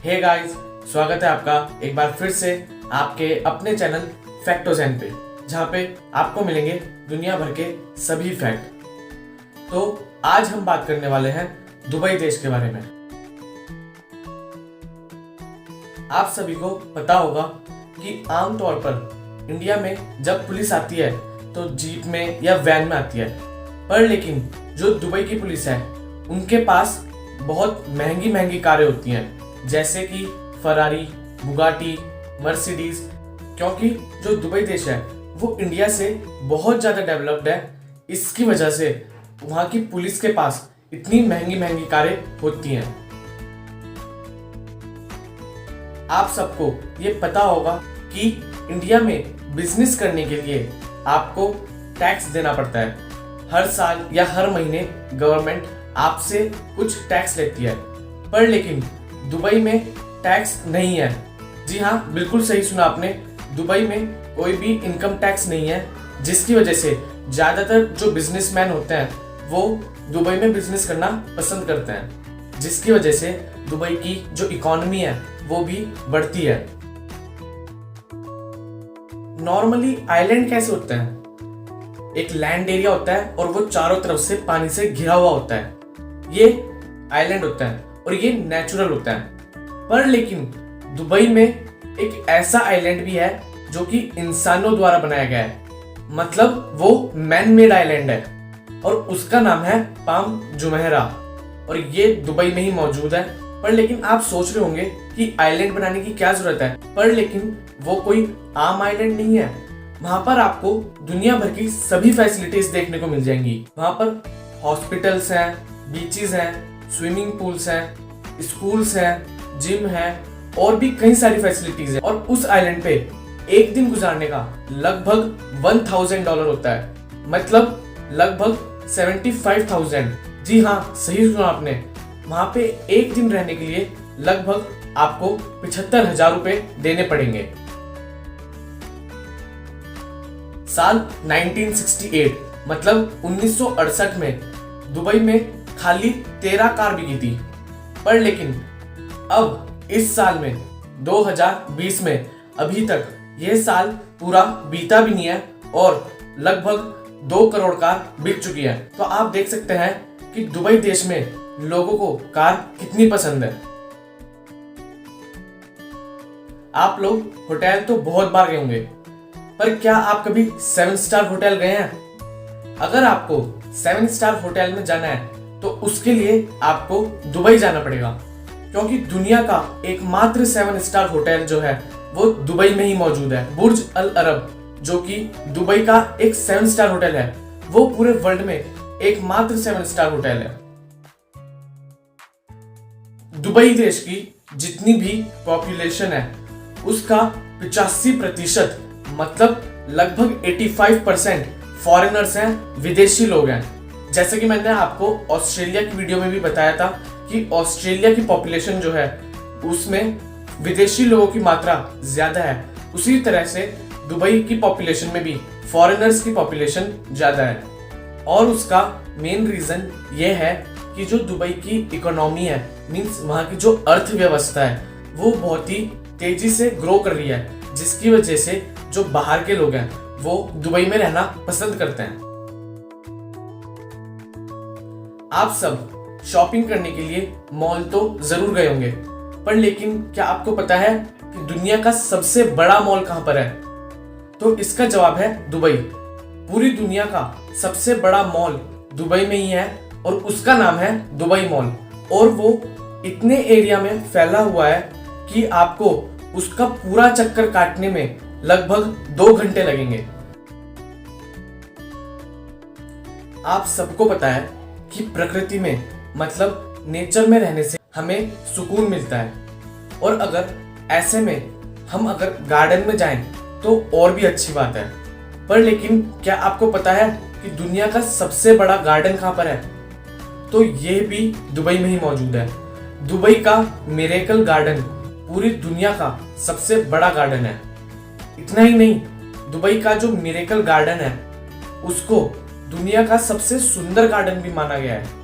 Hey guys, स्वागत है आपका एक बार फिर से आपके अपने चैनल फैक्टोजेन पे, जहाँ पे आपको मिलेंगे दुनिया भर के सभी फैक्ट। तो आज हम बात करने वाले हैं दुबई देश के बारे में। आप सभी को पता होगा कि आमतौर पर इंडिया में जब पुलिस आती है तो जीप में या वैन में आती है, पर लेकिन जो दुबई की पुलिस है उनके पास बहुत महंगी महंगी कारें होती हैं, जैसे कि फरारी, बुगाटी, मर्सिडीज। क्योंकि जो दुबई देश है वो इंडिया से बहुत ज़्यादा डेवलप्ड है, इसकी वजह से वहाँ की पुलिस के पास इतनी महंगी महंगी कारें होती हैं। आप सबको ये पता होगा कि इंडिया में बिजनेस करने के लिए आपको टैक्स देना पड़ता है। हर साल या हर महीने गवर्नमेंट आपसे कुछ टैक्स लेती है, पर लेकिन दुबई में टैक्स नहीं है। जी हाँ, बिल्कुल सही सुना आपने, दुबई में कोई भी इनकम टैक्स नहीं है, जिसकी वजह से ज़्यादातर जो बिजनेसमैन होते हैं वो दुबई में बिजनेस करना पसंद करते हैं, जिसकी वजह से दुबई की जो इकोनॉमी है वो भी बढ़ती है। नॉर्मली आइलैंड कैसे होते हैं? एक लैंड एरिया होता है और वो चारों तरफ से पानी से घिरा हुआ होता है, ये आइलैंड होता है और ये नेचुरल होता है। पर लेकिन दुबई में एक ऐसा आइलैंड भी है जो कि इंसानों द्वारा बनाया गया है, मतलब वो मैन मेड आइलैंड है और उसका नाम है पाम जुमेराह और ये दुबई में ही मौजूद है। पर लेकिन आप सोच रहे होंगे कि आइलैंड बनाने की क्या जरूरत है, पर लेकिन वो कोई आम आइलैंड नहीं है। वहां पर आपको दुनिया भर की सभी फैसिलिटीज देखने को मिल जाएंगी। वहां पर हॉस्पिटल्स हैं, बीचेस हैं, स्विमिंग पूल्स हैं, स्कूल्स हैं, जिम है और भी कई सारी फैसिलिटीज है। और उस आइलैंड पे एक दिन गुजारने का लगभग $1000 होता है, मतलब लगभग 75,000। जी हाँ, सही सुना आपने, वहां पे एक दिन रहने के लिए लगभग आपको 75,000 रुपए देने पड़ेंगे। साल 1968 मतलब 1968 में दुबई में खाली 13 कार बिकी थी, पर लेकिन अब इस साल में 2020 में अभी तक यह साल पूरा बीता भी नहीं है और लगभग 2 करोड़ कार बिक चुकी है। तो आप देख सकते हैं कि दुबई देश में लोगों को कार कितनी पसंद है। आप लोग होटल तो बहुत बार गए होंगे, पर क्या आप कभी 7 स्टार होटल गए हैं? अगर आपको 7 स्टार होटल में जाना है तो उसके लिए आपको दुबई जाना पड़ेगा, क्योंकि दुनिया का एकमात्र 7 स्टार होटल जो है वो दुबई में ही मौजूद है। बुर्ज अल अरब, जो कि दुबई का एक 7 स्टार होटल है, वो पूरे वर्ल्ड में एकमात्र 7 स्टार होटल है। दुबई देश की जितनी भी पॉपुलेशन है उसका 85% मतलब लगभग 85% फॉरेनर्स हैं, विदेशी लोग हैं। जैसे कि मैंने आपको ऑस्ट्रेलिया की वीडियो में भी बताया था कि ऑस्ट्रेलिया की पॉपुलेशन जो है उसमें विदेशी लोगों की मात्रा ज्यादा है, उसी तरह से दुबई की पॉपुलेशन में भी फॉरेनर्स की पॉपुलेशन ज्यादा है। और उसका मेन रीजन ये है कि जो दुबई की इकोनॉमी है, मींस वहाँ की जो अर्थव्यवस्था है, वो बहुत ही तेजी से ग्रो कर रही है, जिसकी वजह से जो बाहर के लोग हैं वो दुबई में रहना पसंद करते हैं। आप सब शॉपिंग करने के लिए मॉल तो जरूर गए होंगे, पर लेकिन क्या आपको पता है कि दुनिया का सबसे बड़ा मॉल कहां पर है? तो इसका जवाब है दुबई। पूरी दुनिया का सबसे बड़ा मॉल दुबई में ही है और उसका नाम है दुबई मॉल, और वो इतने एरिया में फैला हुआ है कि आपको उसका पूरा चक्कर काटने में लगभग 2 घंटे लगेंगे। आप सबको पता है कि प्रकृति में मतलब नेचर में रहने से हमें सुकून मिलता है, और अगर ऐसे में हम अगर गार्डन में जाएं तो और भी अच्छी बात है। पर लेकिन क्या आपको पता है कि दुनिया का सबसे बड़ा गार्डन कहां पर है? तो यह भी दुबई में ही मौजूद है। दुबई का मिरेकल गार्डन पूरी दुनिया का सबसे बड़ा गार्डन है। इतना ही नहीं, दुबई का जो मिरेकल गार्डन है उसको दुनिया का सबसे सुंदर गार्डन भी माना गया है।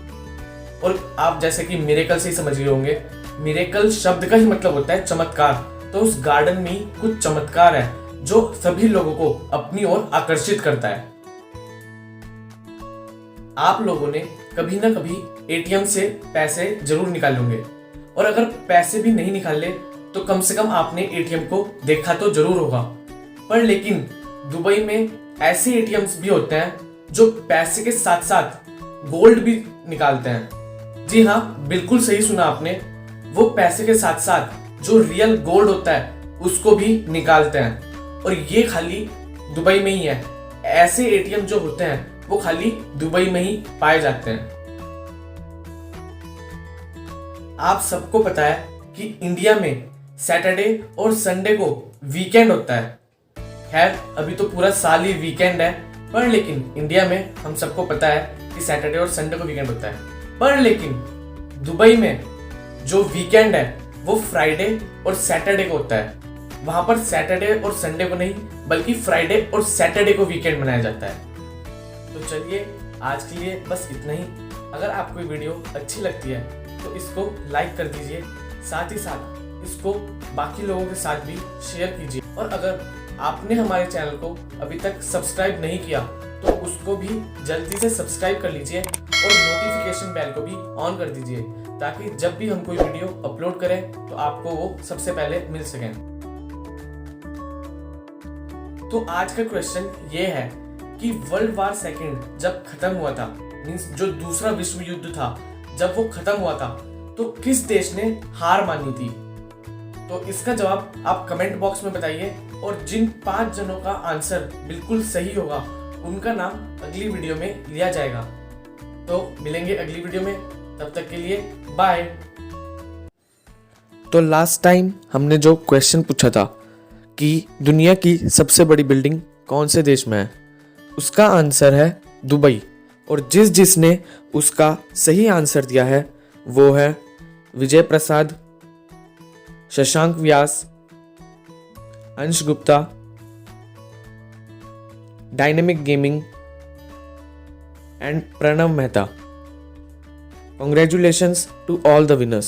और आप जैसे कि मिरेकल से ही समझ गए होंगे, मिरेकल शब्द का ही मतलब होता है चमत्कार, तो उस गार्डन में कुछ चमत्कार है जो सभी लोगों को अपनी ओर आकर्षित करता है। आप लोगों ने कभी ना कभी एटीएम से पैसे जरूर निकाले होंगे, और अगर पैसे भी नहीं निकाले तो कम से कम आपने एटीएम को देखा तो जरूर होगा। पर लेकिन दुबई में ऐसे एटीएम्स भी होते हैं जो पैसे के साथ साथ गोल्ड भी निकालते हैं। जी हाँ, बिल्कुल सही सुना आपने, वो पैसे के साथ साथ जो रियल गोल्ड होता है उसको भी निकालते हैं, और ये खाली दुबई में ही है। ऐसे एटीएम जो होते हैं वो खाली दुबई में ही पाए जाते हैं। आप सबको पता है कि इंडिया में सैटरडे और संडे को वीकेंड होता है। खैर अभी तो पूरा साल ही वीकेंड है, पर लेकिन इंडिया में हम सबको पता है कि सैटरडे और संडे को वीकेंड होता है। पर लेकिन दुबई में जो वीकेंड है वो फ्राइडे और सैटरडे को होता है। वहां पर सैटरडे और संडे को नहीं बल्कि फ्राइडे और सैटरडे को वीकेंड मनाया जाता है। तो चलिए आज के लिए बस इतना ही। अगर आपको ये वीडियो अच्छी लगती है तो इसको लाइक कर दीजिए, साथ ही साथ इसको बाकी लोगों के साथ भी शेयर कीजिए, और अगर आपने हमारे चैनल को अभी तक सब्सक्राइब नहीं किया तो उसको भी जल्दी से सब्सक्राइब कर लीजिए और नोटिफिकेशन बेल को भी ऑन कर दीजिए, ताकि जब भी हम कोई वीडियो अपलोड करें तो आपको वो सबसे पहले मिल सके। तो आज का क्वेश्चन ये है कि वर्ल्ड वार सेकेंड जब खत्म हुआ था, मींस जो दूसरा विश्व युद्ध था जब वो खत्म हुआ था, तो किस देश ने हार मानी थी? तो इसका जवाब आप कमेंट बॉक्स में बताइए, और जिन 5 जनों का आंसर बिल्कुल सही होगा उनका नाम अगली वीडियो में लिया जाएगा। तो मिलेंगे अगली वीडियो में, तब तक के लिए बाय। तो लास्ट टाइम हमने जो क्वेश्चन पूछा था कि दुनिया की सबसे बड़ी बिल्डिंग कौन से देश में है, उसका आंसर है दुबई, और जिसने उसका सही आंसर दिया है वो है विजय प्रसाद, Shashank Vyas, Ansh Gupta, dynamic gaming and Pranav Mehta. Congratulations to all the winners.